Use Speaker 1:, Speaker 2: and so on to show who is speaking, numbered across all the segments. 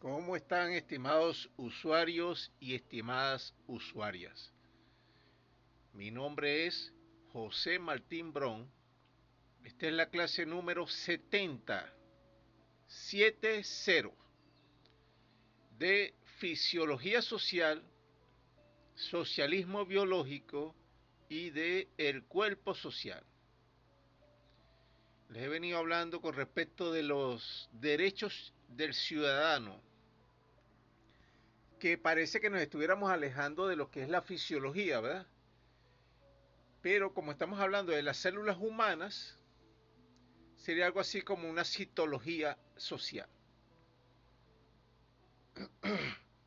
Speaker 1: ¿Cómo están, estimados usuarios y estimadas usuarias? Mi nombre es José Martín Bron. Esta es la clase número 70 de Fisiología Social, Socialismo Biológico y de el Cuerpo Social. Les he venido hablando con respecto de los derechos del ciudadano, que parece que nos estuviéramos alejando de lo que es la fisiología, ¿verdad? Pero como estamos hablando de las células humanas, sería algo así como una citología social.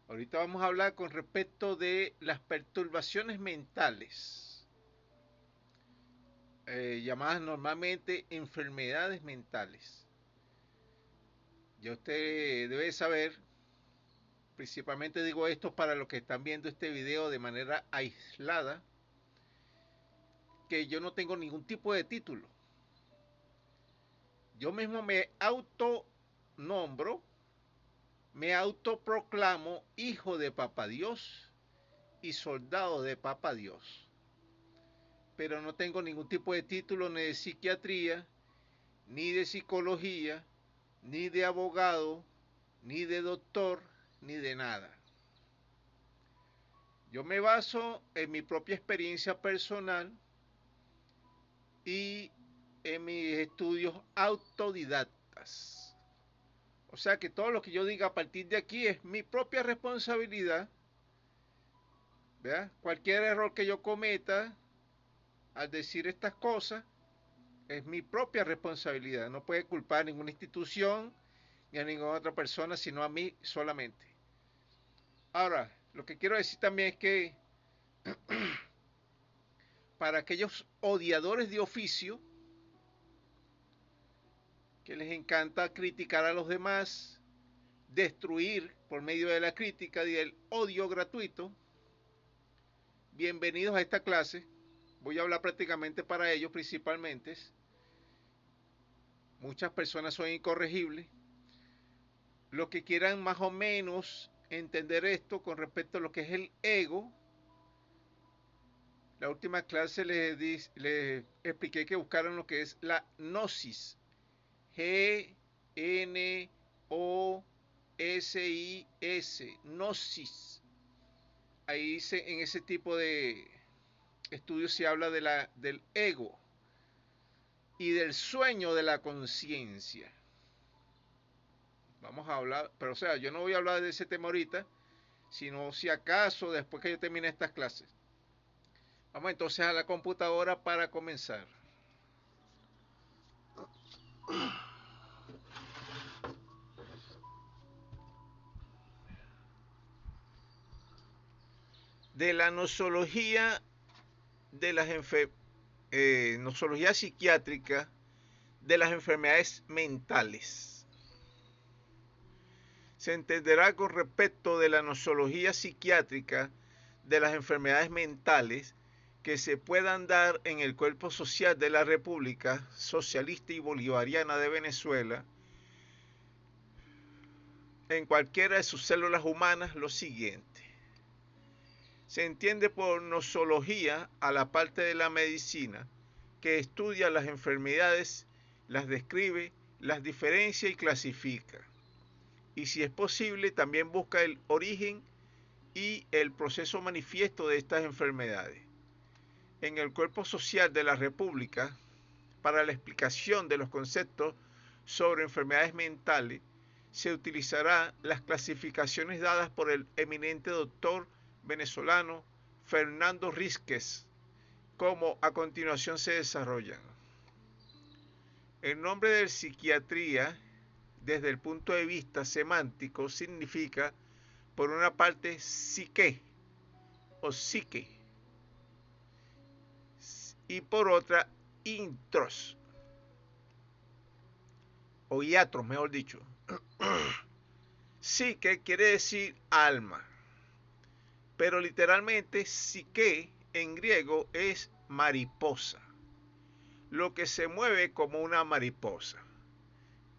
Speaker 1: Ahorita vamos a hablar con respecto de las perturbaciones mentales, llamadas normalmente enfermedades mentales. Ya usted debe saber, principalmente digo esto para los que están viendo este video de manera aislada, que yo no tengo ningún tipo de título. Yo mismo me autonombro, me autoproclamo hijo de Papá Dios y soldado de Papá Dios. Pero no tengo ningún tipo de título ni de psiquiatría, ni de psicología, ni de abogado, ni de doctor, ni de nada. Yo me baso en mi propia experiencia personal y en mis estudios autodidactas. O sea que todo lo que yo diga a partir de aquí es mi propia responsabilidad. ¿Verdad? Cualquier error que yo cometa al decir estas cosas es mi propia responsabilidad. No puede culpar a ninguna institución ni a ninguna otra persona, sino a mí solamente. Ahora, lo que quiero decir también es que para aquellos odiadores de oficio, que les encanta criticar a los demás, destruir por medio de la crítica y del odio gratuito, bienvenidos a esta clase. Voy a hablar prácticamente para ellos principalmente. Muchas personas son incorregibles. Los que quieran más o menos entender esto con respecto a lo que es el ego, la última clase les expliqué que buscaran lo que es la gnosis. Gnosis. Gnosis. Ahí en ese tipo de estudios se habla del ego y del sueño de la conciencia. Vamos a hablar, pero o sea, yo no voy a hablar de ese tema ahorita, sino si acaso después que yo termine estas clases. Vamos entonces a la computadora para comenzar. De la nosología de las nosología psiquiátrica de las enfermedades mentales. Se entenderá con respecto de la nosología psiquiátrica de las enfermedades mentales que se puedan dar en el cuerpo social de la República Socialista y Bolivariana de Venezuela, en cualquiera de sus células humanas, lo siguiente. Se entiende por nosología a la parte de la medicina que estudia las enfermedades, las describe, las diferencia y clasifica. Y si es posible, también busca el origen y el proceso manifiesto de estas enfermedades. En el cuerpo social de la República, para la explicación de los conceptos sobre enfermedades mentales, se utilizará las clasificaciones dadas por el eminente doctor venezolano Fernando Rísquez, como a continuación se desarrollan. El nombre de psiquiatría, desde el punto de vista semántico, significa, por una parte, psique o psique, y por otra, intros, o iatros, mejor dicho. Psique quiere decir alma, pero literalmente psique en griego es mariposa, lo que se mueve como una mariposa.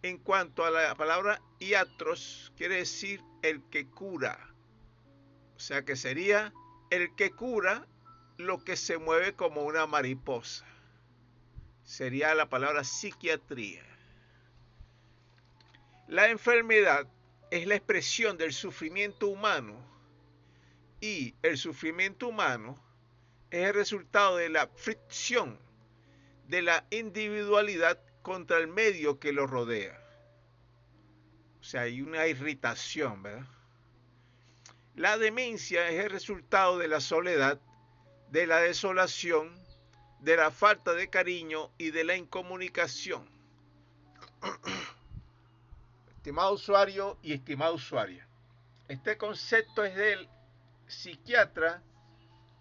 Speaker 1: En cuanto a la palabra iatros, quiere decir el que cura. O sea que sería el que cura lo que se mueve como una mariposa. Sería la palabra psiquiatría. La enfermedad es la expresión del sufrimiento humano y el sufrimiento humano es el resultado de la fricción de la individualidad contra el medio que lo rodea. O sea, hay una irritación, ¿verdad? La demencia es el resultado de la soledad, de la desolación, de la falta de cariño y de la incomunicación. Estimado usuario y estimada usuaria, este concepto es del psiquiatra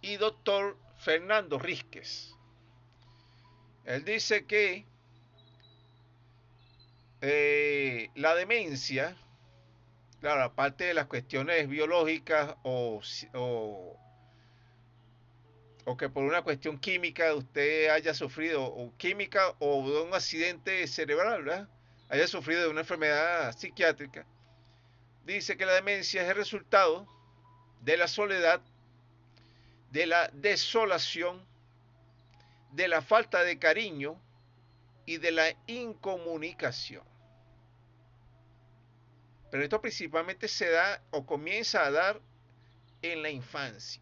Speaker 1: y doctor Fernando Rísquez. Él dice que la demencia, claro, aparte de las cuestiones biológicas o que por una cuestión química usted haya sufrido, o química o de un accidente cerebral, ¿verdad? Haya sufrido de una enfermedad psiquiátrica, dice que la demencia es el resultado de la soledad, de la desolación, de la falta de cariño y de la incomunicación. Pero esto principalmente se da o comienza a dar en la infancia.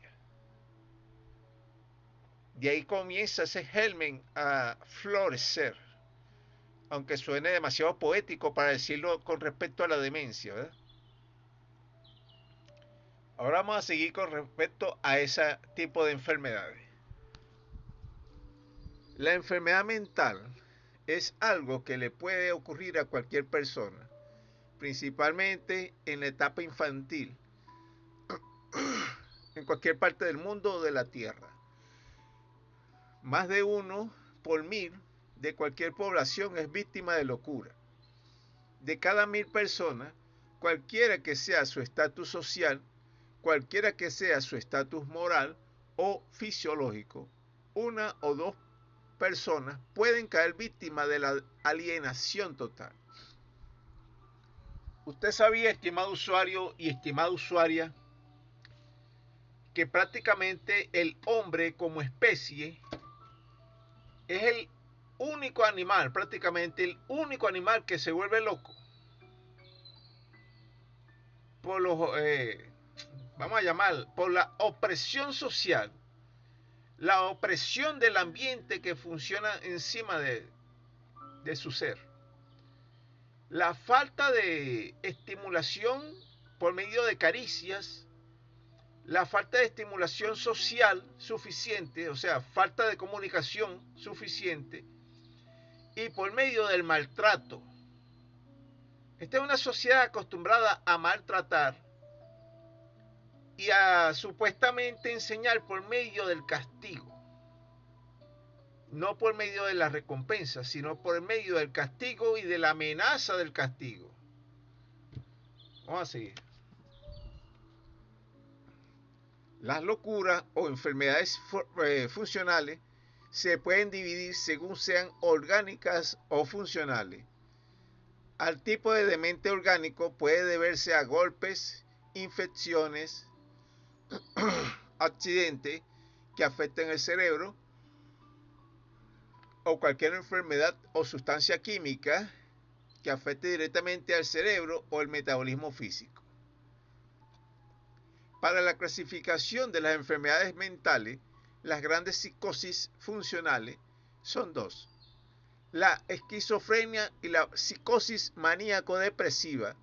Speaker 1: De ahí comienza ese germen a florecer, aunque suene demasiado poético para decirlo con respecto a la demencia, ¿verdad? Ahora vamos a seguir con respecto a ese tipo de enfermedades. La enfermedad mental es algo que le puede ocurrir a cualquier persona, principalmente en la etapa infantil, en cualquier parte del mundo o de la Tierra. Más de 1 por 1000 de cualquier población es víctima de locura. De cada 1000 personas, cualquiera que sea su estatus social, cualquiera que sea su estatus moral o fisiológico, 1 o 2 personas pueden caer víctimas de la alienación total. Usted sabía, estimado usuario y estimada usuaria, que prácticamente el hombre como especie es el único animal, prácticamente el único animal que se vuelve loco por los, vamos a llamar, por la opresión social, la opresión del ambiente que funciona encima de su ser, la falta de estimulación por medio de caricias, la falta de estimulación social suficiente, o sea, falta de comunicación suficiente, y por medio del maltrato. Esta es una sociedad acostumbrada a maltratar y a supuestamente enseñar por medio del castigo. No por medio de la recompensa, sino por medio del castigo y de la amenaza del castigo. Vamos a seguir. Las locuras o enfermedades funcionales se pueden dividir según sean orgánicas o funcionales. Al tipo de demente orgánico puede deberse a golpes, infecciones, accidentes que afecten el cerebro o cualquier enfermedad o sustancia química que afecte directamente al cerebro o el metabolismo físico. Para la clasificación de las enfermedades mentales, las grandes psicosis funcionales son 2. La esquizofrenia y la psicosis maníaco-depresiva,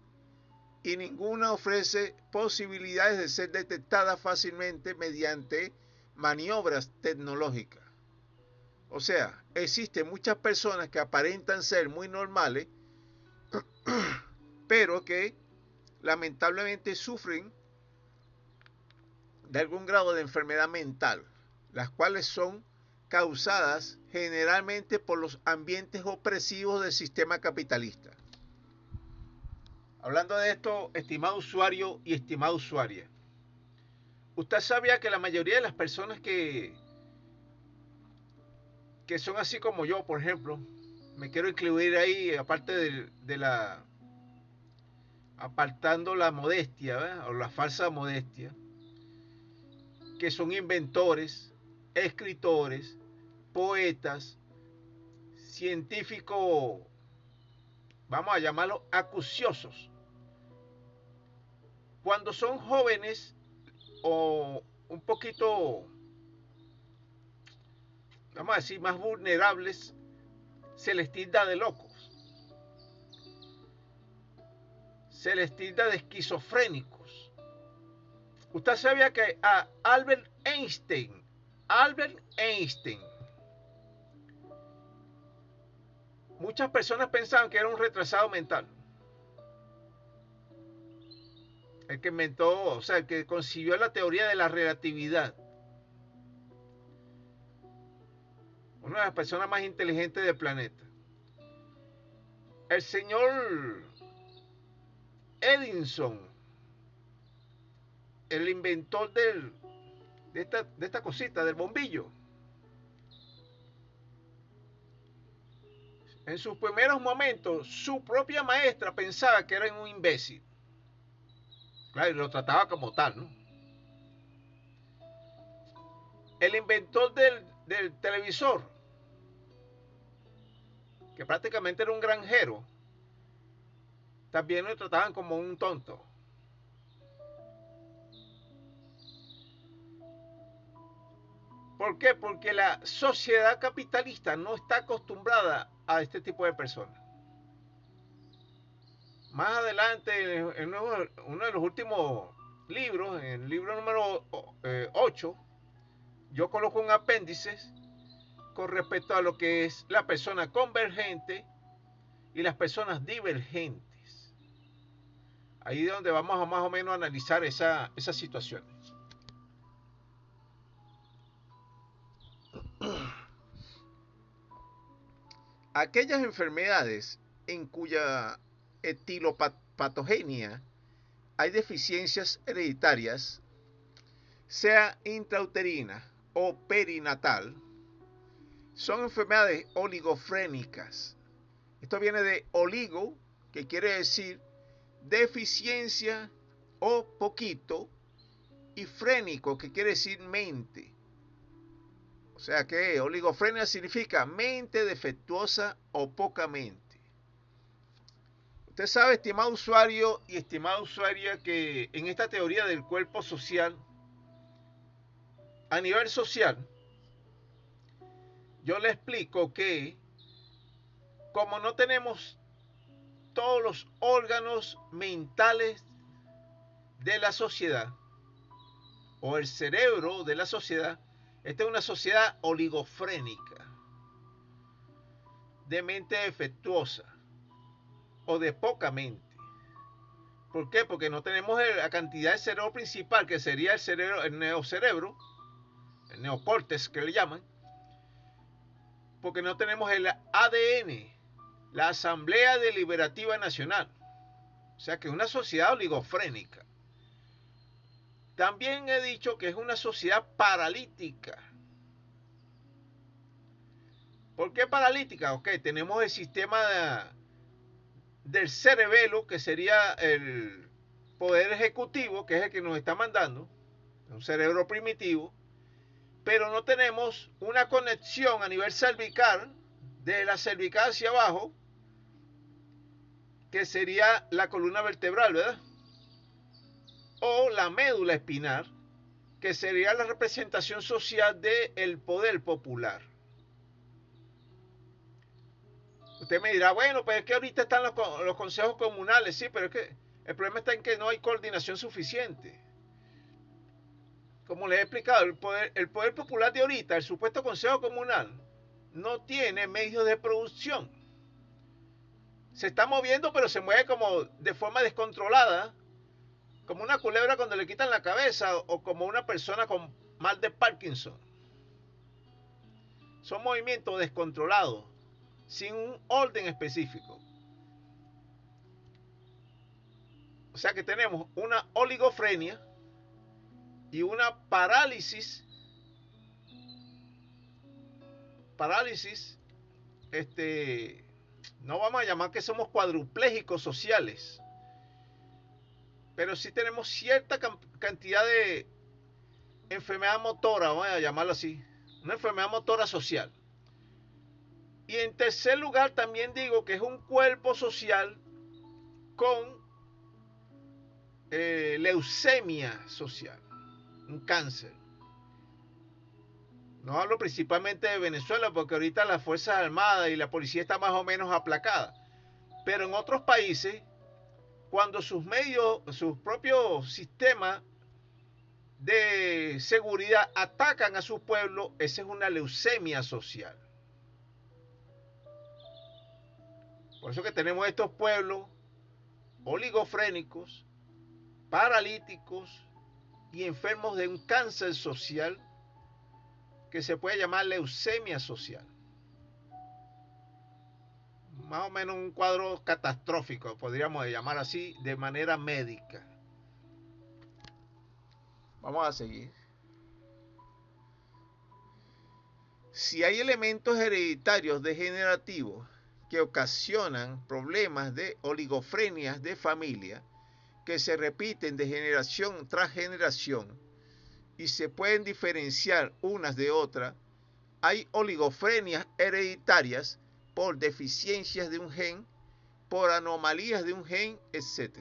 Speaker 1: y ninguna ofrece posibilidades de ser detectada fácilmente mediante maniobras tecnológicas. O sea, existen muchas personas que aparentan ser muy normales, pero que lamentablemente sufren de algún grado de enfermedad mental, las cuales son causadas generalmente por los ambientes opresivos del sistema capitalista. Hablando de esto, estimado usuario y estimada usuaria, usted sabía que la mayoría de las personas que son así como yo, por ejemplo, me quiero incluir ahí, aparte de la, apartando la modestia, ¿verdad? O la falsa modestia, que son inventores, escritores, poetas, científicos, vamos a llamarlos acuciosos. Cuando son jóvenes o un poquito, vamos a decir, más vulnerables, se les tilda de locos, se les tilda de esquizofrénicos. Usted sabía que a Albert Einstein, muchas personas pensaban que era un retrasado mental. El que inventó, o sea, el que concibió la teoría de la relatividad. Una de las personas más inteligentes del planeta. El señor Edison, el inventor de esta cosita, del bombillo. En sus primeros momentos, su propia maestra pensaba que era un imbécil. Claro, y lo trataba como tal, ¿no? El inventor del televisor, que prácticamente era un granjero, también lo trataban como un tonto. ¿Por qué? Porque la sociedad capitalista no está acostumbrada a este tipo de personas. Más adelante, en uno de los últimos libros, en el libro número 8, yo coloco un apéndice con respecto a lo que es la persona convergente y las personas divergentes. Ahí es donde vamos a más o menos analizar esa situación. Aquellas enfermedades en cuya etilopatogenia hay deficiencias hereditarias, sea intrauterina o perinatal, son enfermedades oligofrénicas. Esto viene de oligo, que quiere decir deficiencia o poquito, y frénico, que quiere decir mente. O sea que oligofrenia significa mente defectuosa o poca mente. Usted sabe, estimado usuario y estimada usuaria, que en esta teoría del cuerpo social, a nivel social, yo le explico que como no tenemos todos los órganos mentales de la sociedad o el cerebro de la sociedad, esta es una sociedad oligofrénica, de mente defectuosa o de poca mente. ¿Por qué? Porque no tenemos la cantidad de cerebro principal, que sería el neocerebro, el neocórtex que le llaman, porque no tenemos el ADN, la Asamblea Deliberativa Nacional. O sea que es una sociedad oligofrénica. También he dicho que es una sociedad paralítica. ¿Por qué paralítica? Ok, tenemos el sistema del cerebelo, que sería el poder ejecutivo, que es el que nos está mandando, un cerebro primitivo, pero no tenemos una conexión a nivel cervical, de la cervical hacia abajo, que sería la columna vertebral, ¿verdad? O la médula espinal, que sería la representación social del poder popular. Usted me dirá, bueno, pues es que ahorita están los consejos comunales, sí, pero es que el problema está en que no hay coordinación suficiente. Como les he explicado, el poder popular de ahorita, el supuesto consejo comunal, no tiene medios de producción. Se está moviendo, pero se mueve como de forma descontrolada, como una culebra cuando le quitan la cabeza, o como una persona con mal de Parkinson. Son movimientos descontrolados, sin un orden específico. O sea que tenemos una oligofrenia y una parálisis no vamos a llamar que somos cuadruplégicos sociales, pero sí tenemos cierta cantidad de enfermedad motora, vamos a llamarlo así, una enfermedad motora social. Y en tercer lugar también digo que es un cuerpo social con leucemia social, un cáncer. No hablo principalmente de Venezuela porque ahorita las Fuerzas Armadas y la policía está más o menos aplacada. Pero en otros países, cuando sus medios, sus propios sistemas de seguridad atacan a su pueblo, esa es una leucemia social. Por eso que tenemos estos pueblos oligofrénicos, paralíticos y enfermos de un cáncer social que se puede llamar leucemia social. Más o menos un cuadro catastrófico, podríamos llamar así, de manera médica. Vamos a seguir. Si hay elementos hereditarios degenerativos que ocasionan problemas de oligofrenias de familia que se repiten de generación tras generación y se pueden diferenciar unas de otras, hay oligofrenias hereditarias por deficiencias de un gen, por anomalías de un gen, etc.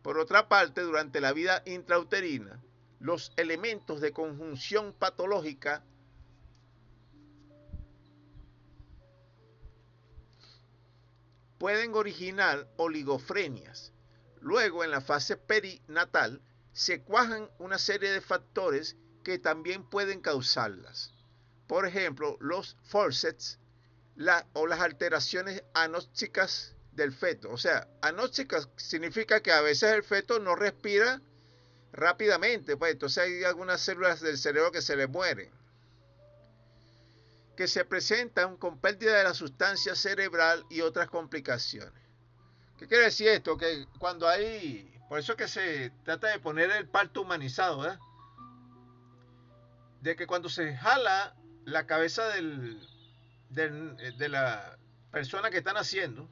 Speaker 1: Por otra parte, durante la vida intrauterina, los elementos de conjunción patológica pueden originar oligofrenias. Luego, en la fase perinatal, se cuajan una serie de factores que también pueden causarlas. Por ejemplo, los forceps o las alteraciones anóxicas del feto. O sea, anóxicas significa que a veces el feto no respira rápidamente, pues entonces hay algunas células del cerebro que se le mueren, que se presentan con pérdida de la sustancia cerebral y otras complicaciones. ¿Qué quiere decir esto? Que cuando hay, por eso que se trata de poner el parto humanizado, ¿verdad? De que cuando se jala la cabeza de la persona que están haciendo,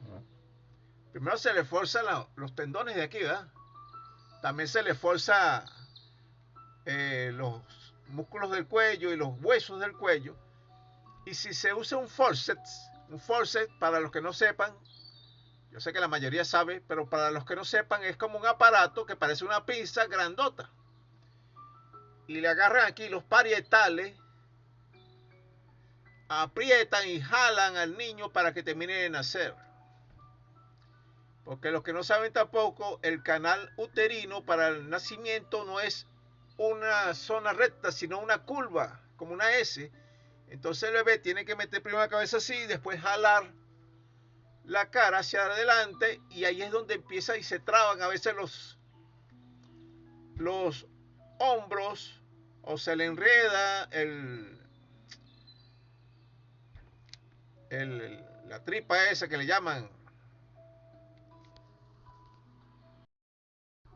Speaker 1: primero se le fuerzan los tendones de aquí, ¿verdad? También se le fuerza los músculos del cuello y los huesos del cuello. Y si se usa un forceps, para los que no sepan, yo sé que la mayoría sabe, pero para los que no sepan es como un aparato que parece una pinza grandota. Y le agarran aquí los parietales, aprietan y jalan al niño para que termine de nacer. Porque los que no saben tampoco, el canal uterino para el nacimiento no es una zona recta, sino una curva, como una S. Entonces el bebé tiene que meter primero la cabeza así, después jalar la cara hacia adelante, y ahí es donde empieza y se traban a veces los hombros, o se le enreda la tripa esa que le llaman.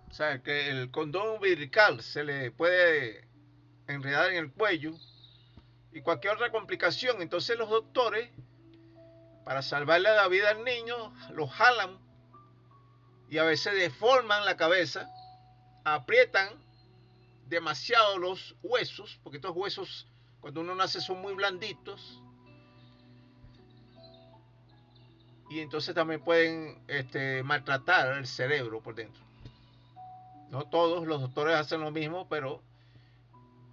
Speaker 1: O sea, que el cordón umbilical se le puede enredar en el cuello y cualquier otra complicación. Entonces los doctores, para salvarle la vida al niño, lo jalan y a veces deforman la cabeza, aprietan demasiado los huesos, porque estos huesos cuando uno nace son muy blanditos, y entonces también pueden maltratar el cerebro por dentro. No todos los doctores hacen lo mismo, pero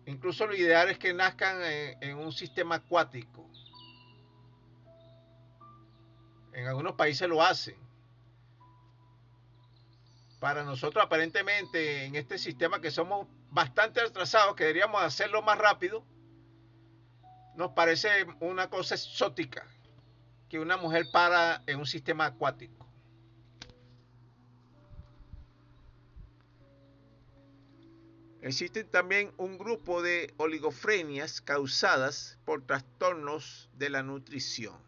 Speaker 1: incluso lo ideal es que nazcan en un sistema acuático. En algunos países lo hacen. Para nosotros aparentemente en este sistema que somos bastante atrasados, que deberíamos hacerlo más rápido, nos parece una cosa exótica que una mujer para en un sistema acuático. Existe también un grupo de oligofrenias causadas por trastornos de la nutrición,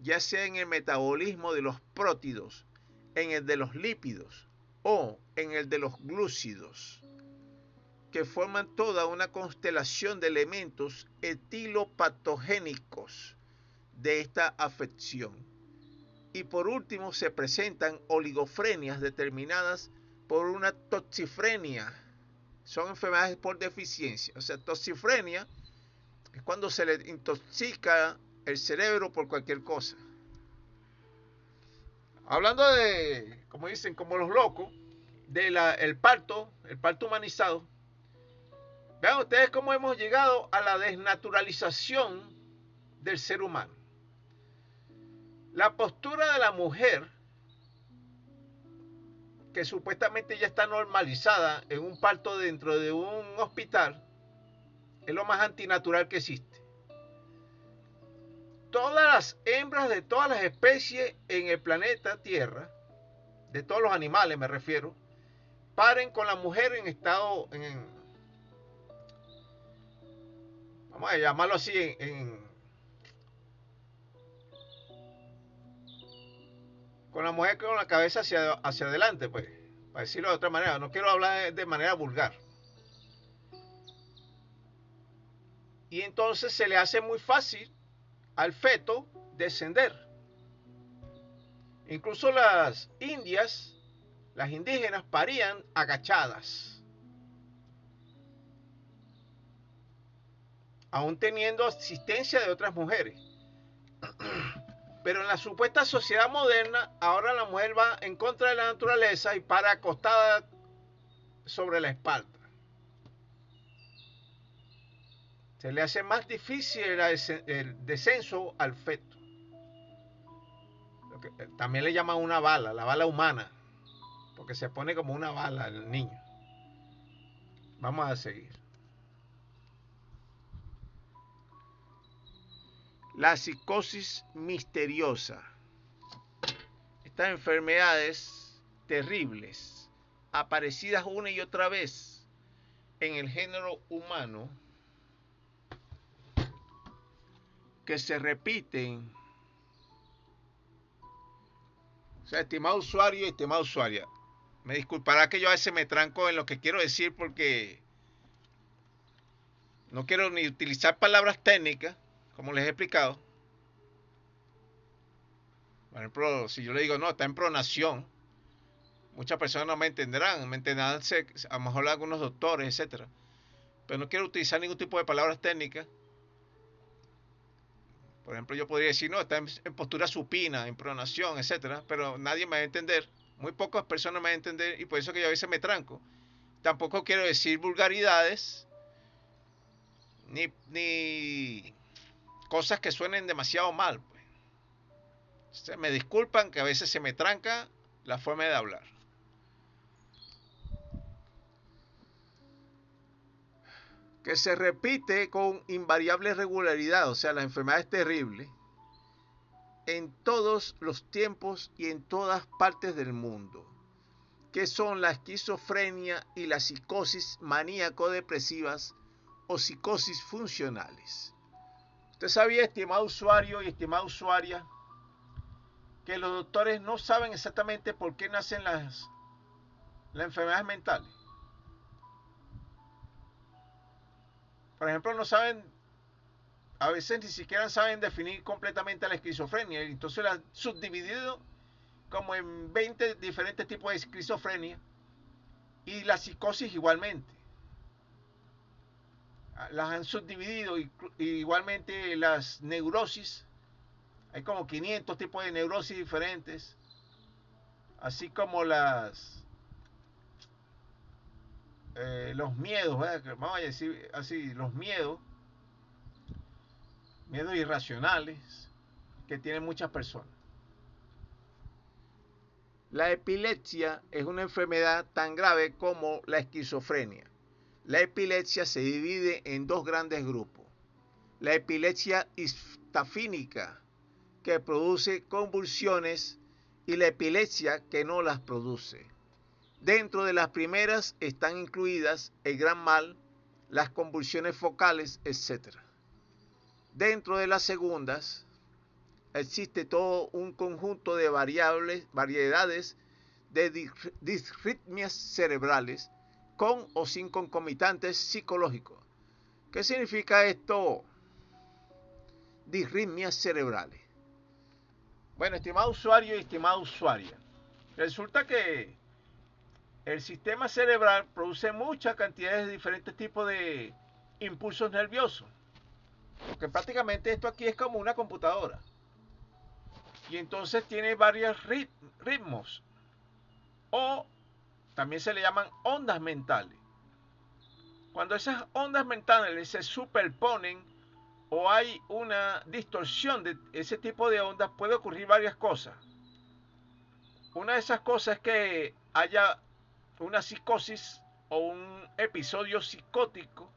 Speaker 1: ya sea en el metabolismo de los prótidos, en el de los lípidos o en el de los glúcidos. que forman toda una constelación de elementos etilopatogénicos de esta afección. Y por último se presentan oligofrenias determinadas por una toxifrenia. Son enfermedades por deficiencia. O sea, toxifrenia es cuando se le intoxica el cerebro por cualquier cosa. Hablando de, como dicen, como los locos, el parto humanizado. Vean ustedes cómo hemos llegado a la desnaturalización del ser humano. La postura de la mujer, que supuestamente ya está normalizada en un parto dentro de un hospital, es lo más antinatural que existe. Todas las hembras de todas las especies en el planeta Tierra, de todos los animales me refiero, paren con la mujer en estado, vamos a llamarlo así, con la mujer con la cabeza hacia adelante, pues, para decirlo de otra manera. No quiero hablar de manera vulgar. Y entonces se le hace muy fácil al feto descender. Incluso las indias, las indígenas, parían agachadas, aún teniendo asistencia de otras mujeres. Pero en la supuesta sociedad moderna, ahora la mujer va en contra de la naturaleza y para acostada sobre la espalda. Se le hace más difícil el descenso al feto. Lo que también le llaman una bala, la bala humana, porque se pone como una bala el niño. Vamos a seguir. La psicosis misteriosa. Estas enfermedades terribles, aparecidas una y otra vez en el género humano, que se repiten. O sea, estimado usuario y estimada usuaria, me disculpará que yo a veces me tranco en lo que quiero decir porque no quiero ni utilizar palabras técnicas, como les he explicado. Por ejemplo, si yo le digo, no, está en pronación, muchas personas no me entenderán a lo mejor algunos doctores, etcétera. Pero no quiero utilizar ningún tipo de palabras técnicas. Por ejemplo, yo podría decir, no, está en postura supina, en pronación, etcétera, pero nadie me va a entender. Muy pocas personas me van a entender y por eso que yo a veces me tranco. Tampoco quiero decir vulgaridades ni cosas que suenen demasiado mal. Pues. Me disculpan que a veces se me tranca la forma de hablar. Que se repite con invariable regularidad, o sea, la enfermedad es terrible, en todos los tiempos y en todas partes del mundo, que son la esquizofrenia y la psicosis maníaco-depresivas o psicosis funcionales. Usted sabía, estimado usuario y estimada usuaria, que los doctores no saben exactamente por qué nacen las enfermedades mentales. Por ejemplo, no saben, a veces ni siquiera saben definir completamente la esquizofrenia, y entonces la han subdividido como en 20 diferentes tipos de esquizofrenia, y la psicosis igualmente. Las han subdividido, y igualmente las neurosis, hay como 500 tipos de neurosis diferentes, así como los miedos, ¿verdad? Vamos a decir así, los miedos irracionales que tienen muchas personas. La epilepsia es una enfermedad tan grave como la esquizofrenia. La epilepsia se divide en dos grandes grupos. La epilepsia histafínica, que produce convulsiones, y la epilepsia que no las produce. Dentro de las primeras están incluidas el gran mal, las convulsiones focales, etc. Dentro de las segundas existe todo un conjunto de variedades de disritmias cerebrales con o sin concomitantes psicológicos. ¿Qué significa esto? Disritmias cerebrales. Bueno, estimado usuario y estimada usuaria, resulta que el sistema cerebral produce muchas cantidades de diferentes tipos de impulsos nerviosos. Porque prácticamente esto aquí es como una computadora. Y entonces tiene varios ritmos. O también se le llaman ondas mentales. Cuando esas ondas mentales se superponen o hay una distorsión de ese tipo de ondas, puede ocurrir varias cosas. Una de esas cosas es que haya una psicosis o un episodio psicótico.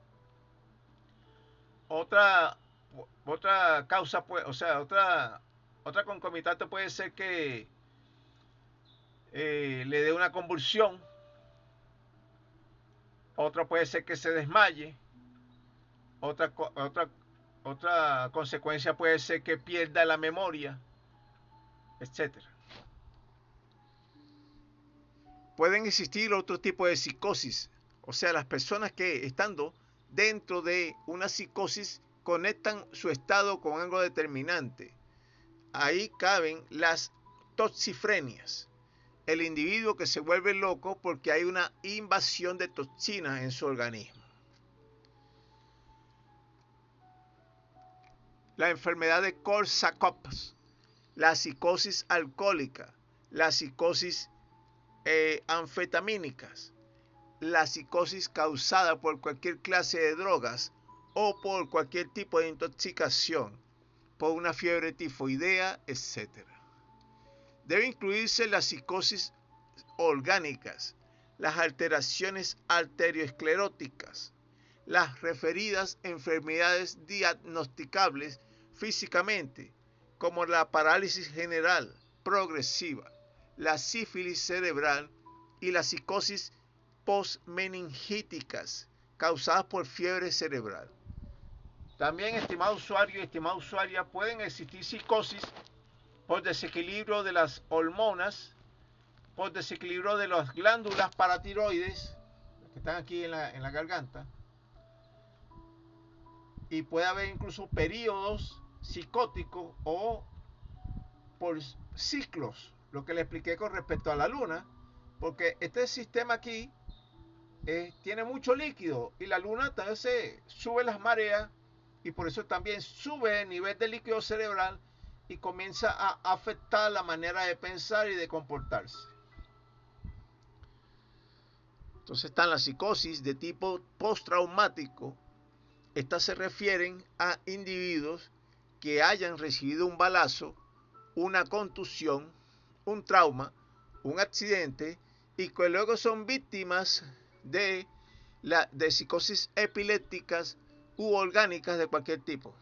Speaker 1: Otra causa, o sea, otra concomitante puede ser que le dé una convulsión. Otra puede ser que se desmaye. Otra consecuencia puede ser que pierda la memoria, etcétera. Pueden existir otro tipo de psicosis, o sea, las personas que estando dentro de una psicosis conectan su estado con algo determinante. Ahí caben las toxifrenias, el individuo que se vuelve loco porque hay una invasión de toxinas en su organismo. La enfermedad de Korsakoff, la psicosis alcohólica, la psicosis anfetamínicas, la psicosis causada por cualquier clase de drogas o por cualquier tipo de intoxicación, por una fiebre tifoidea, etc. Debe incluirse las psicosis orgánicas, las alteraciones arterioscleróticas, las referidas enfermedades diagnosticables físicamente, como la parálisis general progresiva, la sífilis cerebral y la psicosis postmeningíticas causadas por fiebre cerebral. También, estimado usuario y estimada usuaria, pueden existir psicosis por desequilibrio de las hormonas, por desequilibrio de las glándulas paratiroides, que están aquí en la garganta, y puede haber incluso periodos psicóticos o por ciclos, lo que le expliqué con respecto a la luna, porque este sistema aquí tiene mucho líquido y la luna también se sube las mareas y por eso también sube el nivel de líquido cerebral y comienza a afectar la manera de pensar y de comportarse. Entonces están las psicosis de tipo postraumático. Estas se refieren a individuos que hayan recibido un balazo, una contusión, un trauma, un accidente y que luego son víctimas de psicosis epilépticas u orgánicas de cualquier tipo.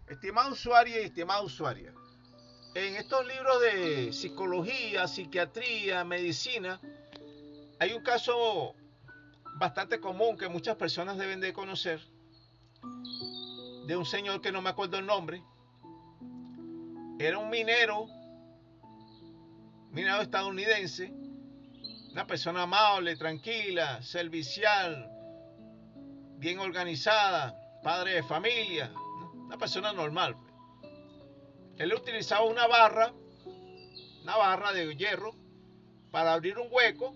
Speaker 1: Estimado usuario y estimada usuaria, en estos libros de psicología, psiquiatría, medicina, hay un caso bastante común que muchas personas deben de conocer, de un señor que no me acuerdo el nombre. Era un minero estadounidense, una persona amable, tranquila, servicial, bien organizada, padre de familia, una persona normal. Él utilizaba una barra de hierro para abrir un hueco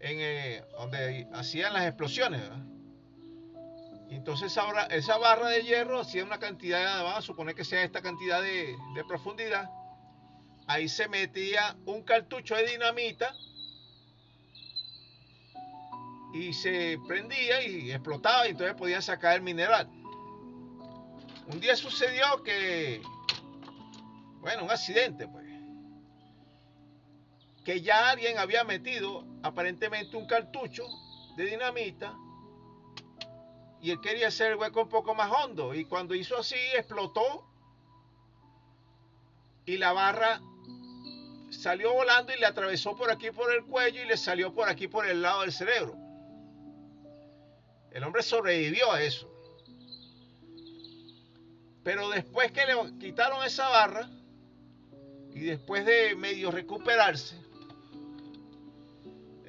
Speaker 1: en donde hacían las explosiones, ¿verdad? Y entonces esa barra de hierro hacía una cantidad, vamos a suponer que sea esta cantidad de profundidad. Ahí se metía un cartucho de dinamita y se prendía y explotaba y entonces podían sacar el mineral. Un día sucedió que, bueno, un accidente, pues, que ya alguien había metido aparentemente un cartucho de dinamita y él quería hacer el hueco un poco más hondo y cuando hizo así explotó y la barra salió volando y le atravesó por aquí por el cuello y le salió por aquí por el lado del cerebro. El hombre sobrevivió a eso. Pero después que le quitaron esa barra y después de medio recuperarse,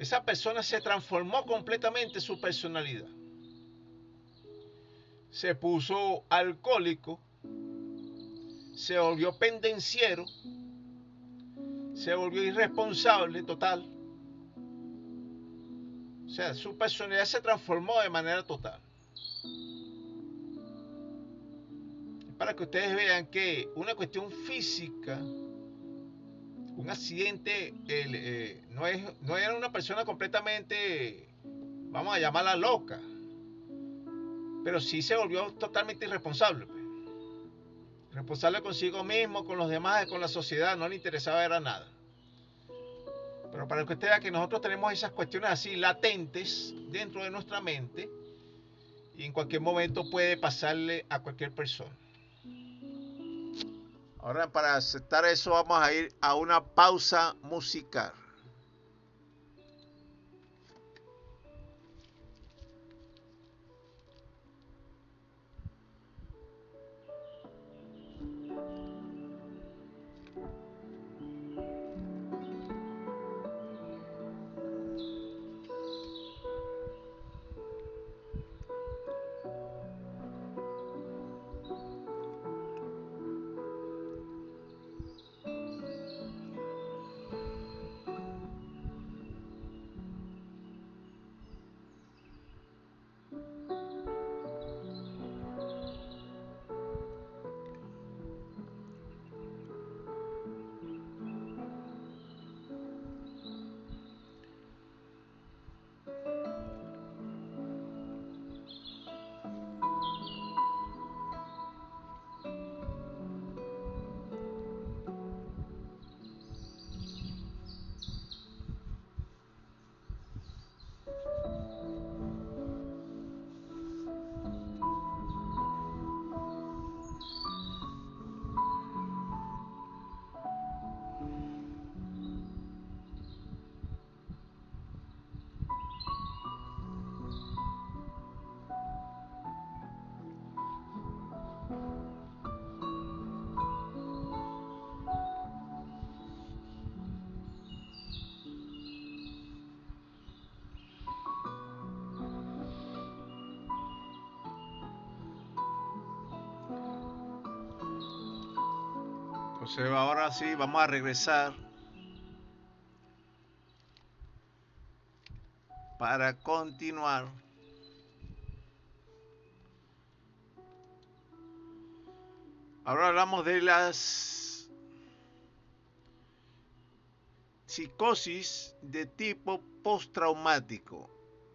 Speaker 1: esa persona se transformó completamente su personalidad. Se puso alcohólico, se volvió pendenciero, se volvió irresponsable total. O sea, su personalidad se transformó de manera total. Para que ustedes vean que una cuestión física, un accidente, no era una persona completamente, vamos a llamarla loca, pero sí se volvió totalmente irresponsable. Responsable consigo mismo, con los demás, con la sociedad, no le interesaba era nada. Pero para que usted vea que nosotros tenemos esas cuestiones así latentes dentro de nuestra mente y en cualquier momento puede pasarle a cualquier persona. Ahora, para aceptar eso, vamos a ir a una pausa musical. Entonces ahora sí, vamos a regresar para continuar. Ahora hablamos de las psicosis de tipo postraumático.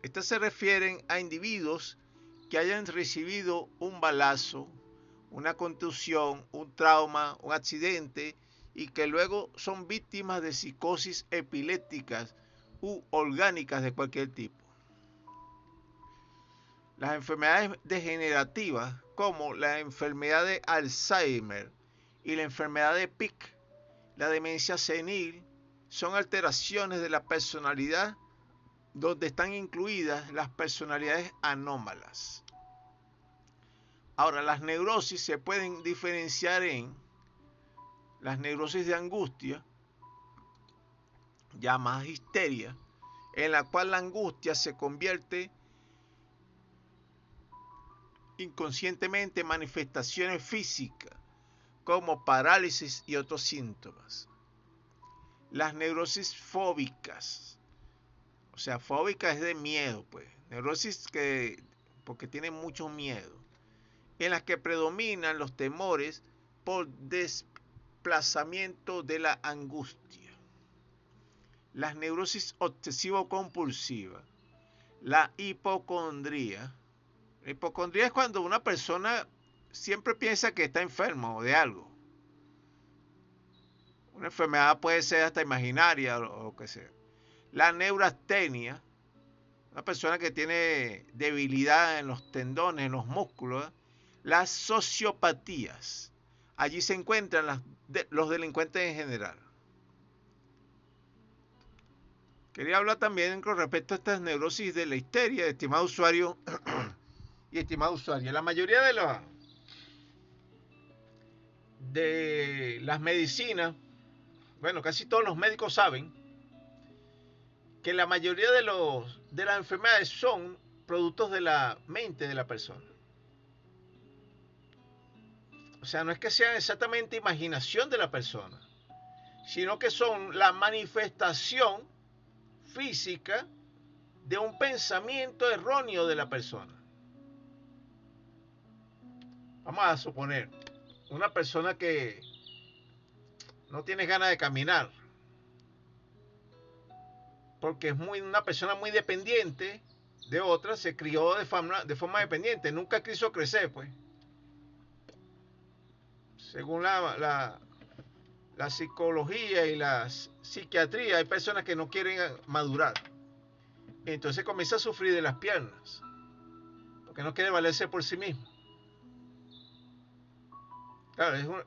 Speaker 1: Estas se refieren a individuos que hayan recibido un balazo, una contusión, un trauma, un accidente y que luego son víctimas de psicosis epilépticas u orgánicas de cualquier tipo. Las enfermedades degenerativas como la enfermedad de Alzheimer y la enfermedad de Pick, la demencia senil, son alteraciones de la personalidad donde están incluidas las personalidades anómalas. Ahora, las neurosis se pueden diferenciar en las neurosis de angustia, llamadas histeria, en la cual la angustia se convierte inconscientemente en manifestaciones físicas como parálisis y otros síntomas. Las neurosis fóbicas, o sea, fóbica es de miedo, pues, neurosis que porque tienen mucho miedo, en las que predominan los temores por desplazamiento de la angustia. Las neurosis obsesivo-compulsiva, la hipocondría. La hipocondría es cuando una persona siempre piensa que está enfermo de algo. Una enfermedad puede ser hasta imaginaria o lo que sea. La neurastenia, una persona que tiene debilidad en los tendones, en los músculos. Las sociopatías, allí se encuentran los delincuentes en general. Quería hablar también con respecto a estas neurosis de la histeria, estimado usuario y estimado usuario. La mayoría de las medicinas, bueno, casi todos los médicos saben que la mayoría de las enfermedades son productos de la mente de la persona. O sea, no es que sean exactamente imaginación de la persona, sino que son la manifestación física de un pensamiento erróneo de la persona. Vamos a suponer, una persona que no tiene ganas de caminar, porque es una persona muy dependiente de otra, se crió de forma dependiente, nunca quiso crecer, pues. Según la psicología y la psiquiatría, hay personas que no quieren madurar. Entonces comienza a sufrir de las piernas, porque no quiere valerse por sí mismo. Claro,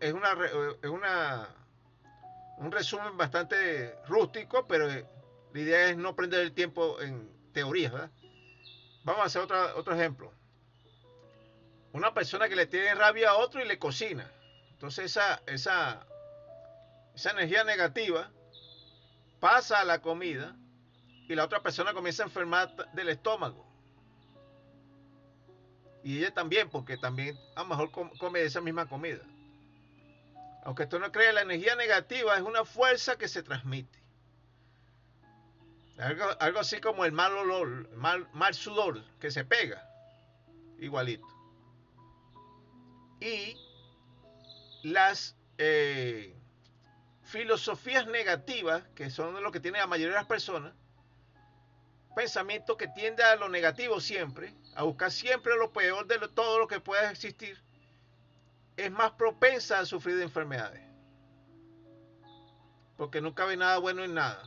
Speaker 1: un resumen bastante rústico, pero la idea es no perder el tiempo en teorías, ¿verdad? Vamos a hacer otro ejemplo. Una persona que le tiene rabia a otro y le cocina. Entonces esa energía negativa pasa a la comida y la otra persona comienza a enfermar del estómago. Y ella también, porque también a lo mejor come esa misma comida. Aunque tú no creas, la energía negativa es una fuerza que se transmite. Algo así como el mal olor, mal sudor que se pega. Igualito. Y las filosofías negativas, que son lo que tiene la mayoría de las personas, pensamiento que tiende a lo negativo siempre, a buscar siempre lo peor de todo lo que pueda existir, es más propensa a sufrir de enfermedades. Porque nunca ve nada bueno en nada.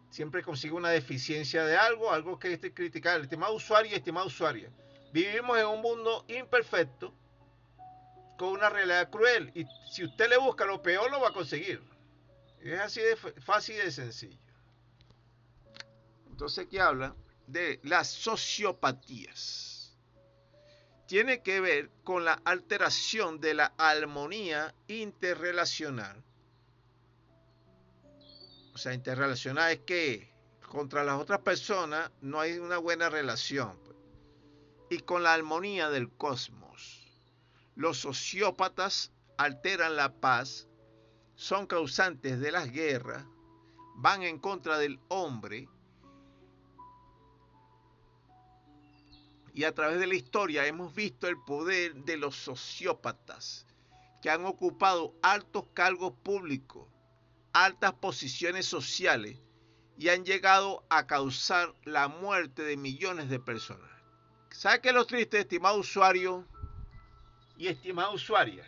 Speaker 1: Siempre consigue una deficiencia de algo que esté criticar. Estimado usuario y estimada usuaria, vivimos en un mundo imperfecto con una realidad cruel. Y si usted le busca lo peor, lo va a conseguir. Es así de fácil y de sencillo. Entonces aquí habla de las sociopatías. Tiene que ver con la alteración de la armonía interrelacional. O sea, interrelacional es que contra las otras personas no hay una buena relación. Y con la armonía del cosmos. Los sociópatas alteran la paz, son causantes de las guerras, van en contra del hombre. Y a través de la historia hemos visto el poder de los sociópatas que han ocupado altos cargos públicos, altas posiciones sociales y han llegado a causar la muerte de millones de personas. ¿Sabe qué es lo triste, estimado usuario y estimada usuaria?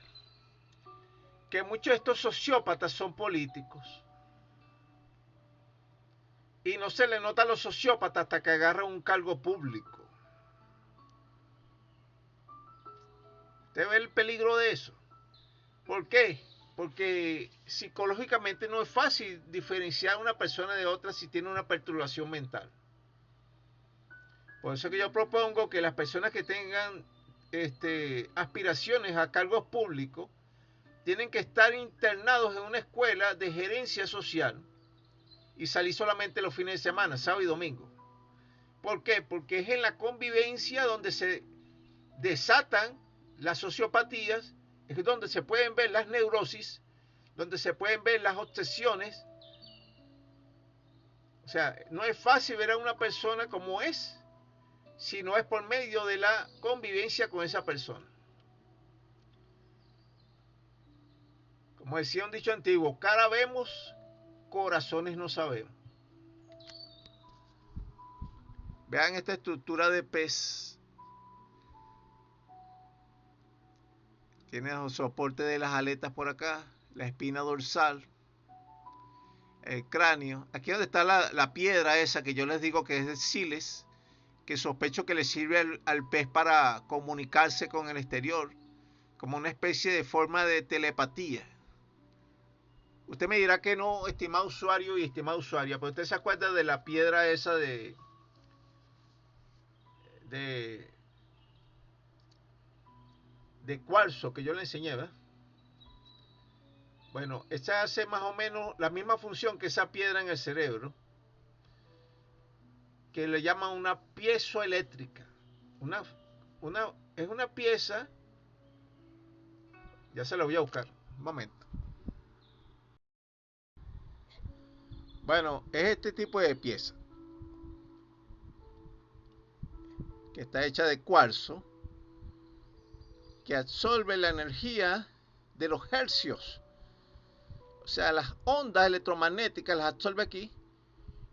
Speaker 1: Que muchos de estos sociópatas son políticos. Y no se le nota a los sociópatas hasta que agarran un cargo público. ¿Usted ve el peligro de eso? ¿Por qué? Porque psicológicamente no es fácil diferenciar a una persona de otra si tiene una perturbación mental. Por eso que yo propongo que las personas que tengan aspiraciones a cargos públicos tienen que estar internados en una escuela de gerencia social y salir solamente los fines de semana, sábado y domingo. ¿Por qué? Porque es en la convivencia donde se desatan las sociopatías, es donde se pueden ver las neurosis, donde se pueden ver las obsesiones. O sea, no es fácil ver a una persona como es, si no es por medio de la convivencia con esa persona. Como decía un dicho antiguo, cara vemos, corazones no sabemos. Vean esta estructura de pez. Tiene el soporte de las aletas por acá, la espina dorsal, el cráneo. Aquí donde está la piedra esa que yo les digo que es de Siles, que sospecho que le sirve al pez para comunicarse con el exterior, como una especie de forma de telepatía. Usted me dirá que no, estimado usuario y estimada usuaria, pero usted se acuerda de la piedra esa de cuarzo que yo le enseñé, ¿verdad? Bueno, esta hace más o menos la misma función que esa piedra en el cerebro, que le llaman una piezoeléctrica. Una, es una pieza, ya se lo voy a buscar, un momento. Bueno, es este tipo de pieza, que está hecha de cuarzo, que absorbe la energía de los hercios. O sea, las ondas electromagnéticas las absorbe aquí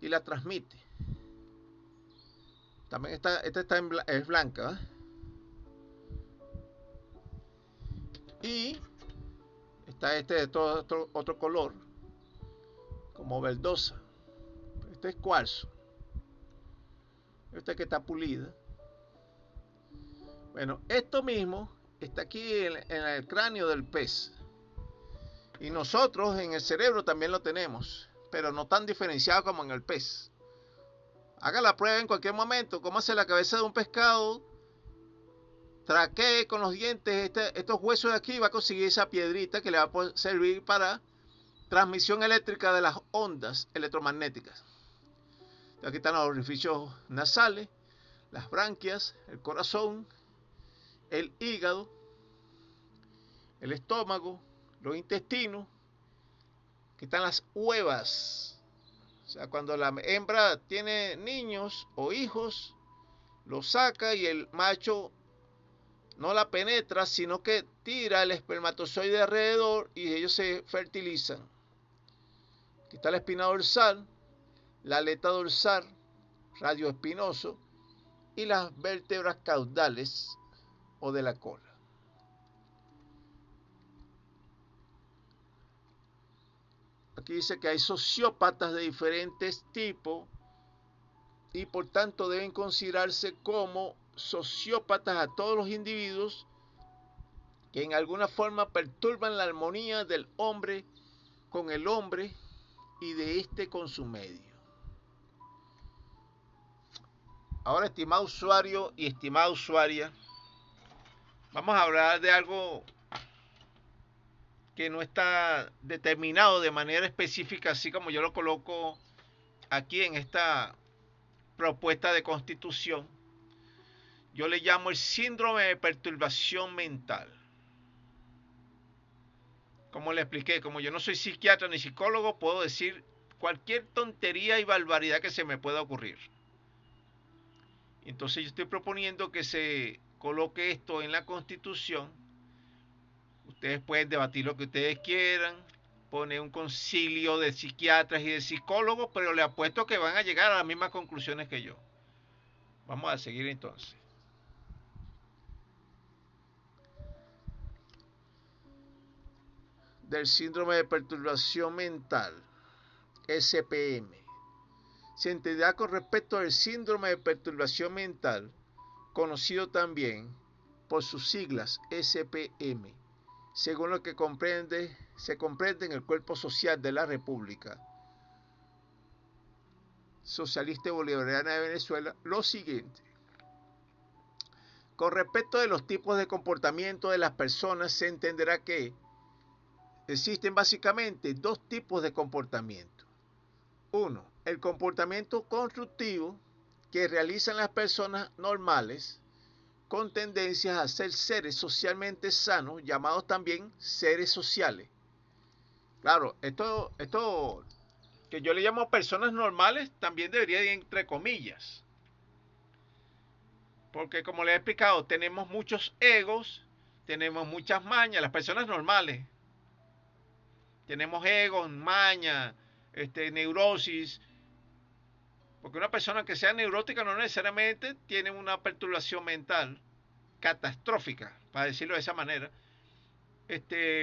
Speaker 1: y las transmite. También esta es blanca, ¿eh? Y está este de todo otro color, como verdosa. Este es cuarzo. Esta que está pulida. Bueno, esto mismo está aquí en el cráneo del pez. Y nosotros en el cerebro también lo tenemos, pero no tan diferenciado como en el pez. Haga la prueba en cualquier momento, cómase la cabeza de un pescado, traquee con los dientes estos huesos de aquí y va a conseguir esa piedrita que le va a servir para transmisión eléctrica de las ondas electromagnéticas. Aquí están los orificios nasales, las branquias, el corazón, el hígado, el estómago, los intestinos, que están las huevas. O sea, cuando la hembra tiene niños o hijos, los saca y el macho no la penetra, sino que tira el espermatozoide alrededor y ellos se fertilizan. Aquí está la espina dorsal, la aleta dorsal, radio espinoso y las vértebras caudales o de la cola. Aquí dice que hay sociópatas de diferentes tipos y por tanto deben considerarse como sociópatas a todos los individuos que en alguna forma perturban la armonía del hombre con el hombre y de este con su medio. Ahora, estimado usuario y estimada usuaria, vamos a hablar de algo que no está determinado de manera específica, así como yo lo coloco aquí en esta propuesta de constitución. Yo le llamo el síndrome de perturbación mental. Como le expliqué, como yo no soy psiquiatra ni psicólogo, puedo decir cualquier tontería y barbaridad que se me pueda ocurrir. Entonces yo estoy proponiendo que se coloque esto en la Constitución. Ustedes pueden debatir lo que ustedes quieran, poner un concilio de psiquiatras y de psicólogos, pero le apuesto que van a llegar a las mismas conclusiones que yo. Vamos a seguir entonces. Del síndrome de perturbación mental, SPM. Se entenderá con respecto al síndrome de perturbación mental, conocido también por sus siglas SPM, según lo que se comprende en el cuerpo social de la República Socialista Bolivariana de Venezuela, lo siguiente. Con respecto de los tipos de comportamiento de las personas, se entenderá que existen básicamente dos tipos de comportamiento. Uno, el comportamiento constructivo que realizan las personas normales con tendencias a ser seres socialmente sanos, llamados también seres sociales. Claro, esto que yo le llamo personas normales también debería ir entre comillas. Porque como les he explicado, tenemos muchos egos, tenemos muchas mañas, las personas normales. Tenemos egos, mañas, neurosis. Porque una persona que sea neurótica no necesariamente tiene una perturbación mental catastrófica, para decirlo de esa manera.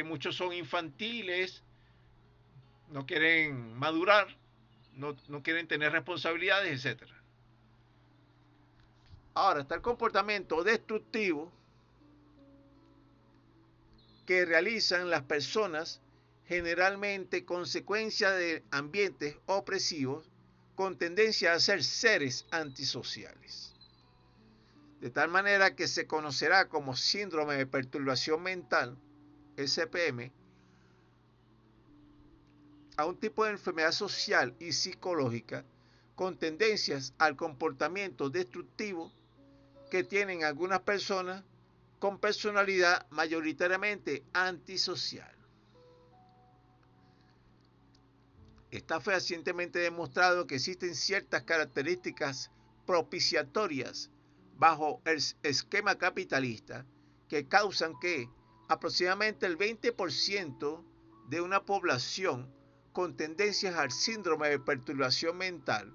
Speaker 1: Muchos son infantiles, no quieren madurar, no quieren tener responsabilidades, etc. Ahora está el comportamiento destructivo que realizan las personas, generalmente consecuencia de ambientes opresivos con tendencia a ser seres antisociales. De tal manera que se conocerá como síndrome de perturbación mental, SPM, a un tipo de enfermedad social y psicológica con tendencias al comportamiento destructivo que tienen algunas personas con personalidad mayoritariamente antisocial. Está fehacientemente demostrado que existen ciertas características propiciatorias bajo el esquema capitalista que causan que aproximadamente el 20% de una población con tendencias al síndrome de perturbación mental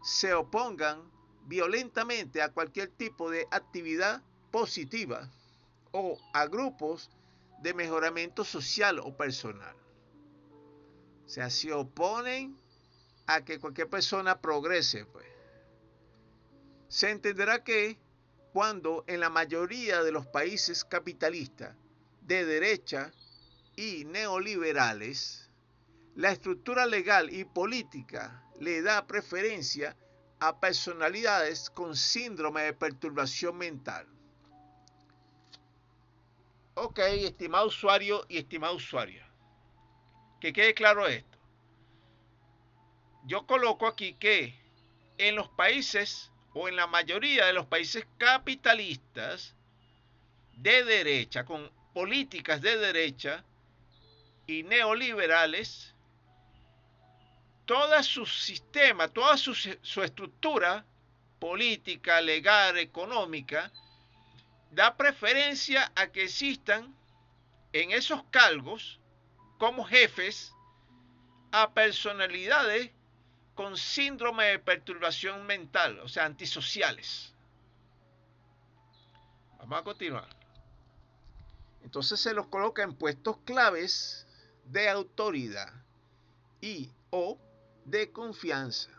Speaker 1: se opongan violentamente a cualquier tipo de actividad positiva o a grupos de mejoramiento social o personal. O sea, se oponen a que cualquier persona progrese, pues. Se entenderá que cuando en la mayoría de los países capitalistas de derecha y neoliberales, la estructura legal y política le da preferencia a personalidades con síndrome de perturbación mental. Ok, estimado usuario y estimada usuaria, que quede claro esto. Yo coloco aquí que en los países o en la mayoría de los países capitalistas de derecha, con políticas de derecha y neoliberales, todo su sistema, toda su estructura política, legal, económica, da preferencia a que existan en esos cargos como jefes a personalidades con síndrome de perturbación mental, o sea, antisociales. Vamos a continuar. Entonces se los coloca en puestos claves de autoridad y o de confianza,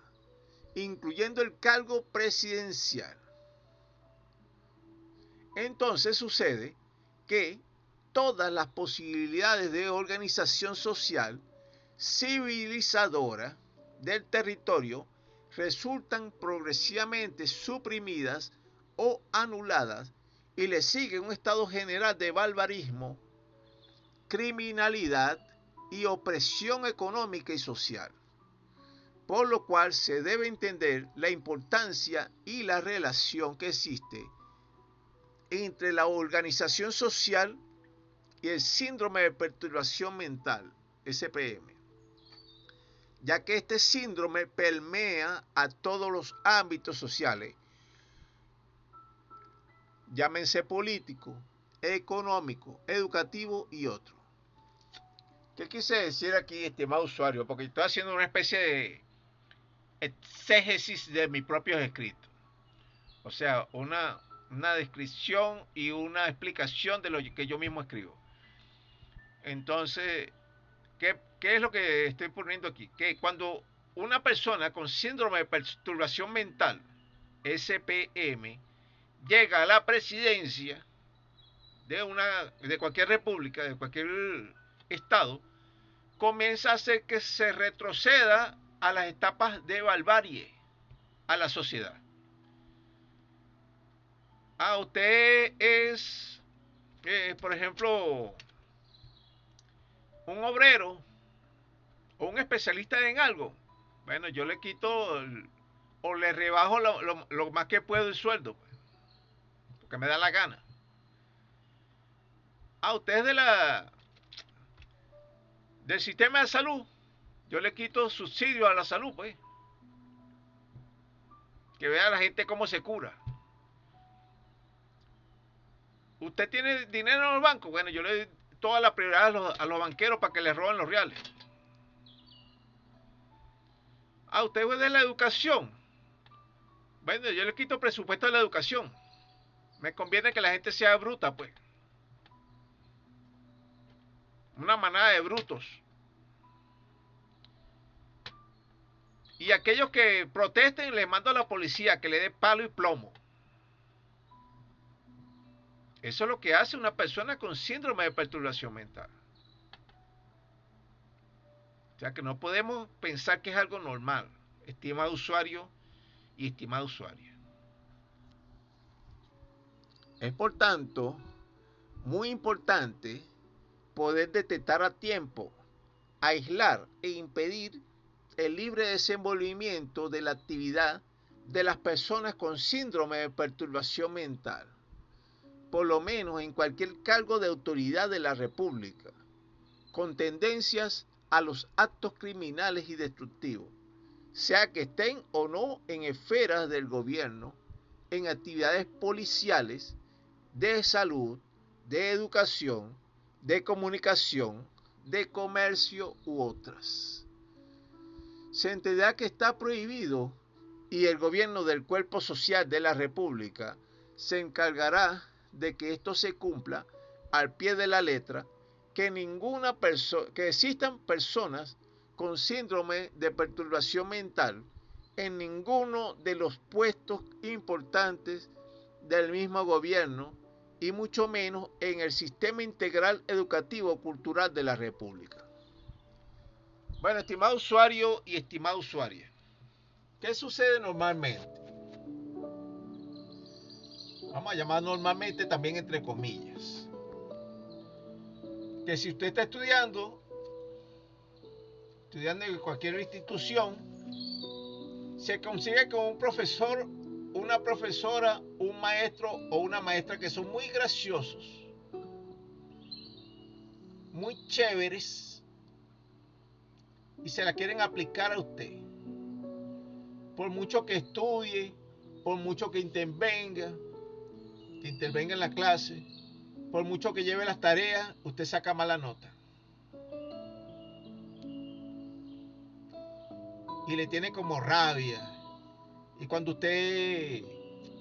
Speaker 1: incluyendo el cargo presidencial. Entonces sucede que todas las posibilidades de organización social civilizadora del territorio resultan progresivamente suprimidas o anuladas y le sigue un estado general de barbarismo, criminalidad y opresión económica y social, por lo cual se debe entender la importancia y la relación que existe entre la organización social y el síndrome de perturbación mental, SPM, ya que este síndrome permea a todos los ámbitos sociales, llámense político, económico, educativo y otro. ¿Qué quise decir aquí, estimado usuario? Porque estoy haciendo una especie de exégesis de mis propios escritos. O sea, una descripción y una explicación de lo que yo mismo escribo. Entonces, ¿qué es lo que estoy poniendo aquí? Que cuando una persona con síndrome de perturbación mental, SPM, llega a la presidencia de cualquier república, de cualquier estado, comienza a hacer que se retroceda a las etapas de barbarie a la sociedad. Usted es, por ejemplo, un obrero o un especialista en algo. Bueno, yo le quito o le rebajo lo más que puedo el sueldo, pues, porque me da la gana. Usted es del sistema de salud, yo le quito subsidio a la salud, pues. Que vea a la gente cómo se cura. Usted tiene dinero en el banco, bueno, yo le doy toda la prioridad a los banqueros para que le roben los reales. Usted es de la educación. Bueno, yo le quito presupuesto de la educación. Me conviene que la gente sea bruta, pues. Una manada de brutos. Y aquellos que protesten, les mando a la policía que le dé palo y plomo. Eso es lo que hace una persona con síndrome de perturbación mental. O sea que no podemos pensar que es algo normal, estimado usuario y estimada usuaria. Es por tanto muy importante poder detectar a tiempo aislar e impedir el libre desenvolvimiento de la actividad de las personas con síndrome de perturbación mental, por lo menos en cualquier cargo de autoridad de la República, con tendencias a los actos criminales y destructivos, sea que estén o no en esferas del gobierno, en actividades policiales, de salud, de educación, de comunicación, de comercio u otras. Se entenderá que está prohibido y el gobierno del cuerpo social de la República se encargará de que esto se cumpla al pie de la letra, que existan personas con síndrome de perturbación mental en ninguno de los puestos importantes del mismo gobierno y mucho menos en el sistema integral educativo cultural de la República. Bueno, estimado usuario y estimada usuaria, ¿qué sucede normalmente? Vamos a llamar normalmente también entre comillas. Que si usted está estudiando en cualquier institución, se consigue con un profesor, una profesora, un maestro o una maestra que son muy graciosos, muy chéveres, y se la quieren aplicar a usted. Por mucho que estudie, por mucho que intervenga en la clase, por mucho que lleve las tareas, usted saca mala nota. Y le tiene como rabia. Y cuando usted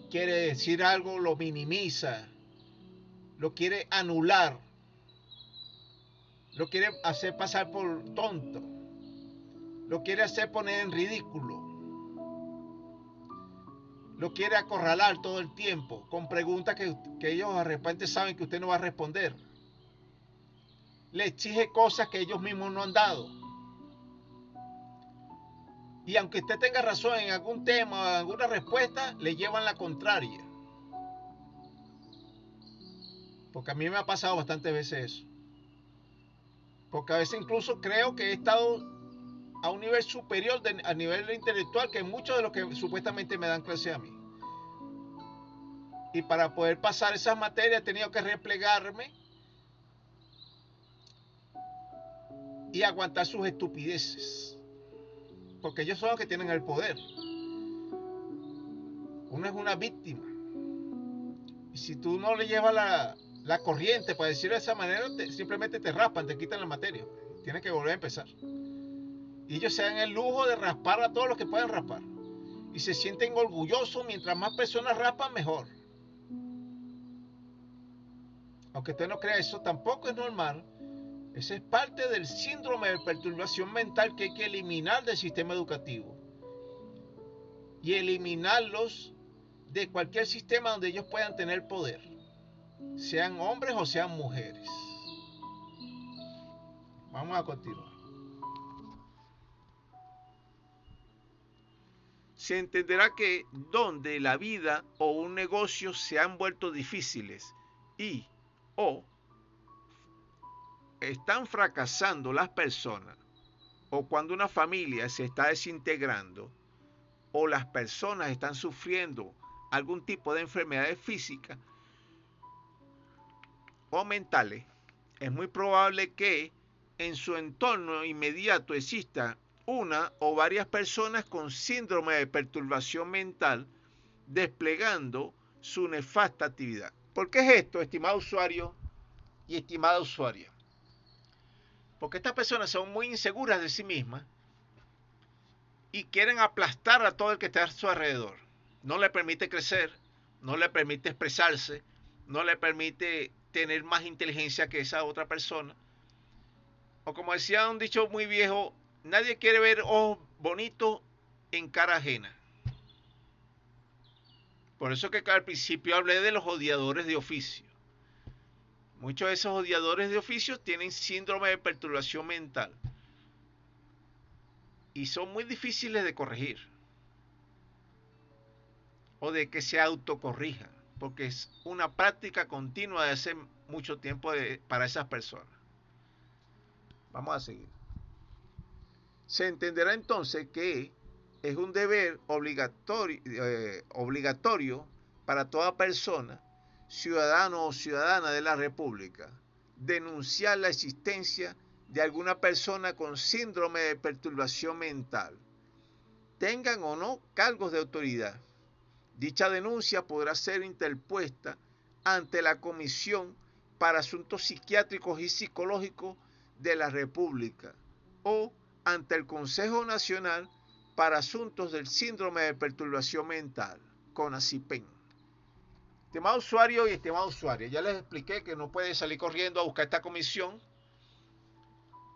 Speaker 1: quiere decir algo, lo minimiza, lo quiere anular, lo quiere hacer pasar por tonto, lo quiere hacer poner en ridículo, lo quiere acorralar todo el tiempo con preguntas que ellos de repente saben que usted no va a responder. Le exige cosas que ellos mismos no han dado. Y aunque usted tenga razón en algún tema o en alguna respuesta, le llevan la contraria. Porque a mí me ha pasado bastantes veces eso. Porque a veces incluso creo que he estado a un nivel superior a nivel intelectual que muchos de los que supuestamente me dan clase a mí. Y para poder pasar esas materias he tenido que replegarme y aguantar sus estupideces. Porque ellos son los que tienen el poder. Uno es una víctima. Y si tú no le llevas la corriente, para decirlo de esa manera, simplemente te raspan, te quitan la materia. Tienes que volver a empezar. Y ellos se dan el lujo de raspar a todos los que puedan raspar. Y se sienten orgullosos, mientras más personas raspan, mejor. Aunque usted no crea, eso tampoco es normal. Esa es parte del síndrome de perturbación mental que hay que eliminar del sistema educativo. Y eliminarlos de cualquier sistema donde ellos puedan tener poder. Sean hombres o sean mujeres. Vamos a continuar. Se entenderá que donde la vida o un negocio se han vuelto difíciles y o están fracasando las personas, o cuando una familia se está desintegrando, o las personas están sufriendo algún tipo de enfermedades físicas o mentales, es muy probable que en su entorno inmediato exista una o varias personas con síndrome de perturbación mental desplegando su nefasta actividad. ¿Por qué es esto, estimado usuario y estimada usuaria? Porque estas personas son muy inseguras de sí mismas y quieren aplastar a todo el que está a su alrededor. No le permite crecer, no le permite expresarse, no le permite tener más inteligencia que esa otra persona. O como decía un dicho muy viejo, nadie quiere ver ojos bonitos en cara ajena. Por eso que al principio hablé de los odiadores de oficio. Muchos de esos odiadores de oficio tienen síndrome de perturbación mental y son muy difíciles de corregir o de que se autocorrijan, porque es una práctica continua de hace mucho tiempo para esas personas. Vamos a seguir. Se entenderá entonces que es un deber obligatorio para toda persona, ciudadano o ciudadana de la República, denunciar la existencia de alguna persona con síndrome de perturbación mental, tengan o no cargos de autoridad. Dicha denuncia podrá ser interpuesta ante la Comisión para Asuntos Psiquiátricos y Psicológicos de la República o ante el Consejo Nacional para Asuntos del Síndrome de Perturbación Mental, CONACYPEN. Estimado usuario y estimada usuaria, ya les expliqué que no puede salir corriendo a buscar esta comisión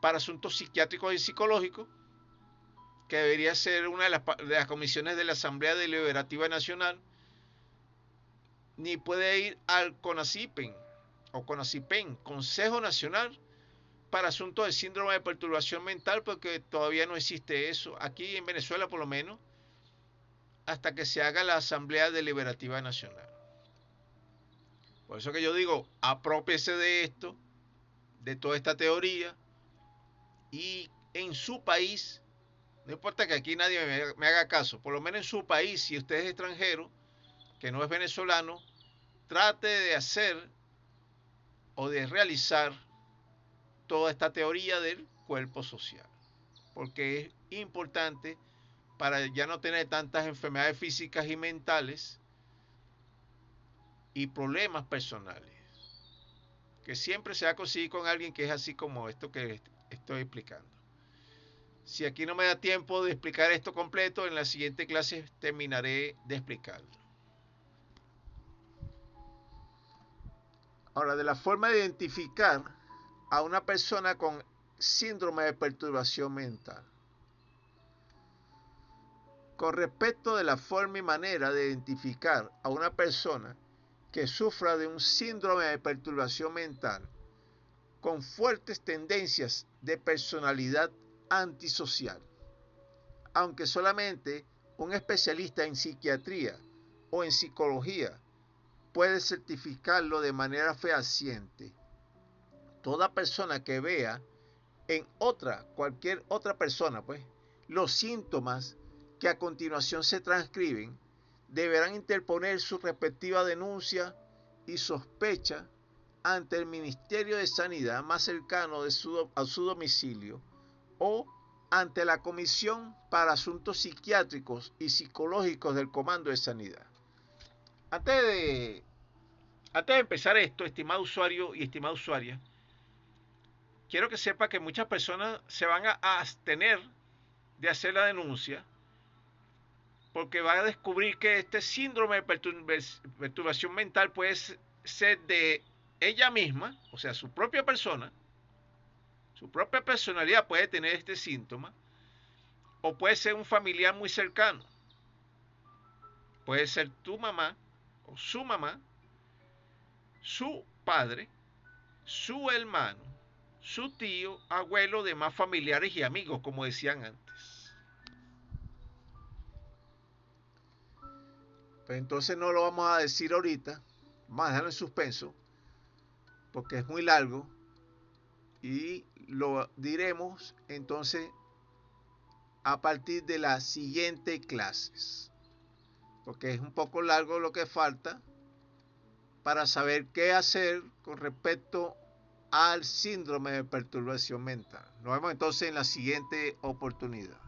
Speaker 1: para asuntos psiquiátricos y psicológicos, que debería ser una de las comisiones de la Asamblea Deliberativa Nacional, ni puede ir al CONACYPEN o CONACYPEN, Consejo Nacional para Asuntos de Síndrome de Perturbación Mental, porque todavía no existe eso, aquí en Venezuela por lo menos, hasta que se haga la Asamblea Deliberativa Nacional. Por eso que yo digo, aprópiese de esto, de toda esta teoría, y en su país, no importa que aquí nadie me haga caso, por lo menos en su país, si usted es extranjero, que no es venezolano, trate de hacer o de realizar toda esta teoría del cuerpo social, porque es importante para ya no tener tantas enfermedades físicas y mentales y problemas personales, que siempre se va a conseguir con alguien que es así como esto que estoy explicando. Si aquí no me da tiempo de explicar esto completo, en la siguiente clase terminaré de explicarlo. Ahora, de la forma de identificar a una persona con síndrome de perturbación mental. Con respecto de la forma y manera de identificar a una persona que sufra de un síndrome de perturbación mental con fuertes tendencias de personalidad antisocial, aunque solamente un especialista en psiquiatría o en psicología puede certificarlo de manera fehaciente. Toda persona que vea en cualquier otra persona, los síntomas que a continuación se transcriben, deberán interponer su respectiva denuncia y sospecha ante el Ministerio de Sanidad más cercano a su domicilio o ante la Comisión para Asuntos Psiquiátricos y Psicológicos del Comando de Sanidad. Antes de empezar esto, estimado usuario y estimada usuaria, quiero que sepa que muchas personas se van a abstener de hacer la denuncia porque van a descubrir que este síndrome de perturbación mental puede ser de ella misma, o sea, su propia persona, su propia personalidad puede tener este síntoma, o puede ser un familiar muy cercano. Puede ser tu mamá, o su padre, su hermano, su tío, abuelo, demás familiares y amigos, como decían antes. Pues entonces no lo vamos a decir ahorita, vamos a dejarlo en suspenso, porque es muy largo, y lo diremos entonces a partir de las siguientes clases, porque es un poco largo lo que falta para saber qué hacer con respecto al síndrome de perturbación mental. Nos vemos entonces en la siguiente oportunidad.